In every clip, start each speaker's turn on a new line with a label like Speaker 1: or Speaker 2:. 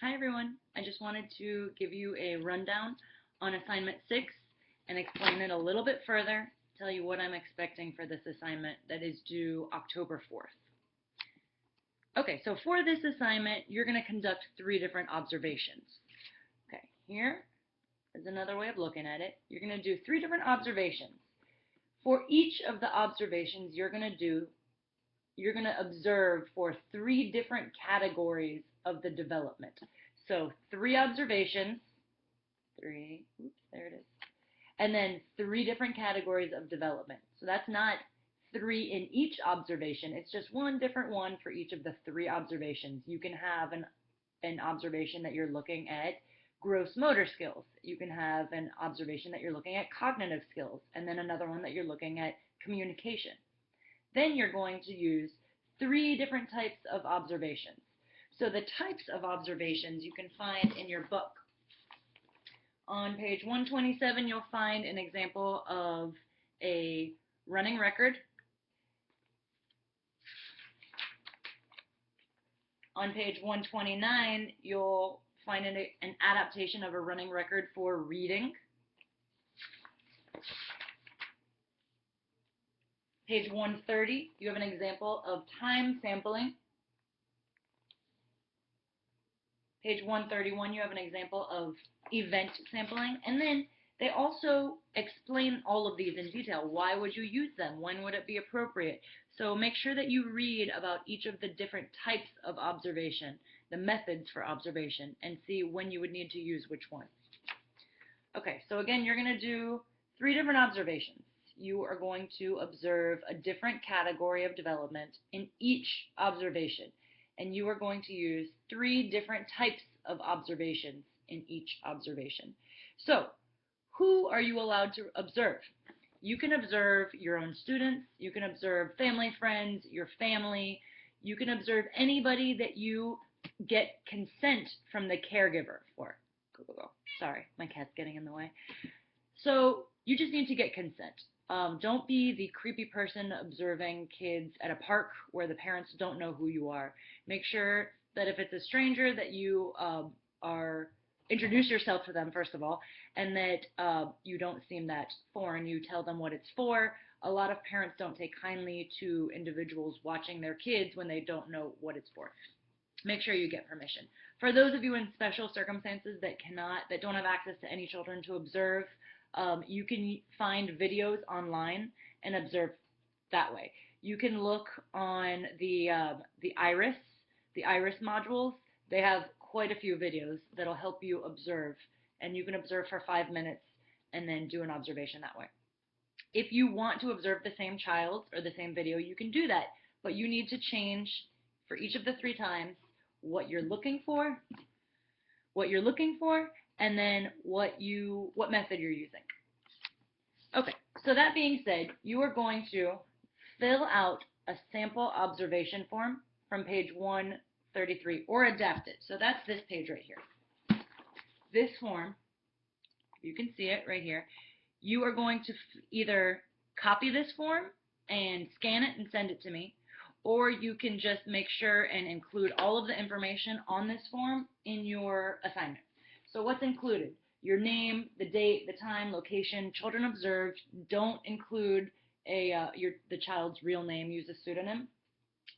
Speaker 1: Hi everyone, I just wanted to give you a rundown on assignment 6 and explain it a little bit further, tell you what I'm expecting for this assignment that is due October 4th. Okay, so for this assignment, you're going to conduct 3 different observations. Okay, here is another way of looking at it. You're going to do 3 different observations. For each of the observations you're going to observe for 3 different categories of the development. So 3 observations, there it is, and then 3 different categories of development. So that's not 3 in each observation, it's just one different one for each of the 3 observations. You can have an observation that you're looking at gross motor skills. You can have an observation that you're looking at cognitive skills, and then another one that you're looking at communication. Then you're going to use 3 different types of observations. So the types of observations you can find in your book. On page 127, you'll find an example of a running record. On page 129, you'll find an adaptation of a running record for reading. Page 130, you have an example of time sampling. Page 131, you have an example of event sampling. And then they also explain all of these in detail. Why would you use them? When would it be appropriate? So make sure that you read about each of the different types of observation, the methods for observation, and see when you would need to use which one. Okay, so again, you're going to do 3 different observations. You are going to observe a different category of development in each observation, and you are going to use 3 different types of observations in each observation. So, who are you allowed to observe? You can observe your own students, you can observe family, friends, your family, you can observe anybody that you get consent from the caregiver for. Go. Sorry, my cat's getting in the way. So you just need to get consent. Don't be the creepy person observing kids at a park where the parents don't know who you are. Make sure that if it's a stranger that you introduce yourself to them first of all, and that you don't seem that foreign. You tell them what it's for. A lot of parents don't take kindly to individuals watching their kids when they don't know what it's for. Make sure you get permission. For those of you in special circumstances that don't have access to any children to observe, you can find videos online and observe that way. You can look on the iris modules. They have quite a few videos that'll help you observe, and you can observe for 5 minutes and then do an observation that way. If you want to observe the same child or the same video, you can do that, but you need to change for each of the 3 times what you're looking for, and then what method you're using. Okay, so that being said, you are going to fill out a sample observation form from page 133 or adapt it. So that's this page right here. This form, you can see it right here. You are going to either copy this form and scan it and send it to me, or you can just make sure and include all of the information on this form in your assignment. So what's included? Your name, the date, the time, location, children observed. Don't include the child's real name. Use a pseudonym.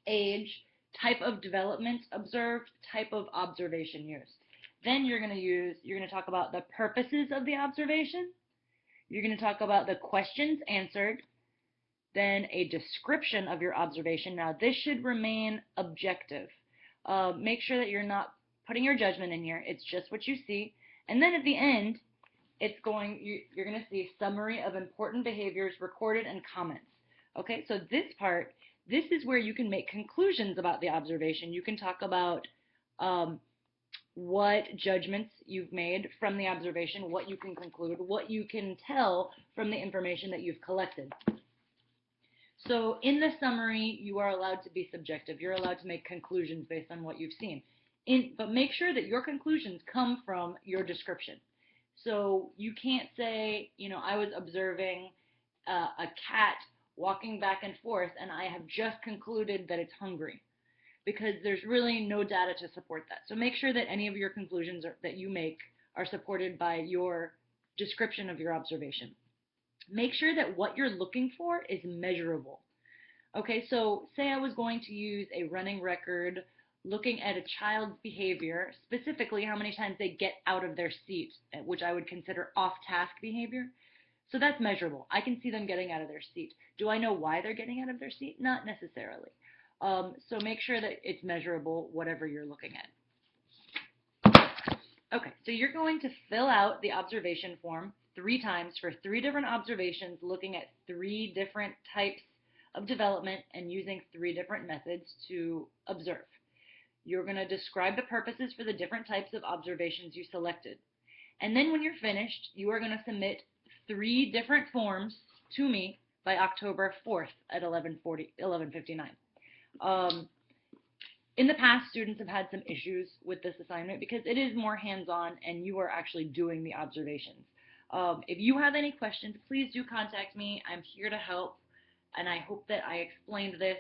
Speaker 1: Age, type of development observed, type of observation used. Then you're going to talk about the purposes of the observation. You're going to talk about the questions answered, then a description of your observation. Now, this should remain objective. Make sure that you're not putting your judgment in here. It's just what you see. And then at the end, you're going to see summary of important behaviors recorded and comments. Okay, so this is where you can make conclusions about the observation. You can talk about what judgments you've made from the observation, what you can conclude, what you can tell from the information that you've collected. So in the summary, you are allowed to be subjective. You're allowed to make conclusions based on what you've seen. But make sure that your conclusions come from your description. So you can't say, I was observing a cat walking back and forth and I have just concluded that it's hungry. because there's really no data to support that. So make sure that any of your conclusions that you make are supported by your description of your observation. Make sure that what you're looking for is measurable. Okay, so say I was going to use a running record looking at a child's behavior, specifically how many times they get out of their seat, which I would consider off-task behavior. So that's measurable. I can see them getting out of their seat. Do I know why they're getting out of their seat? Not necessarily. So make sure that it's measurable, whatever you're looking at. Okay, so you're going to fill out the observation form 3 times for 3 different observations, looking at 3 different types of development and using 3 different methods to observe. You're going to describe the purposes for the different types of observations you selected. And then when you're finished, you are going to submit 3 different forms to me by October 4th at 11:59. In the past, students have had some issues with this assignment because it is more hands-on and you are actually doing the observations. If you have any questions, please do contact me. I'm here to help, and I hope that I explained this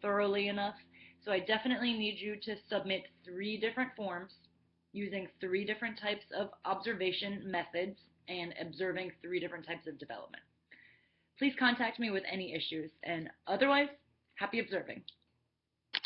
Speaker 1: thoroughly enough. So I definitely need you to submit 3 different forms using 3 different types of observation methods and observing 3 different types of development. Please contact me with any issues, and otherwise, happy observing.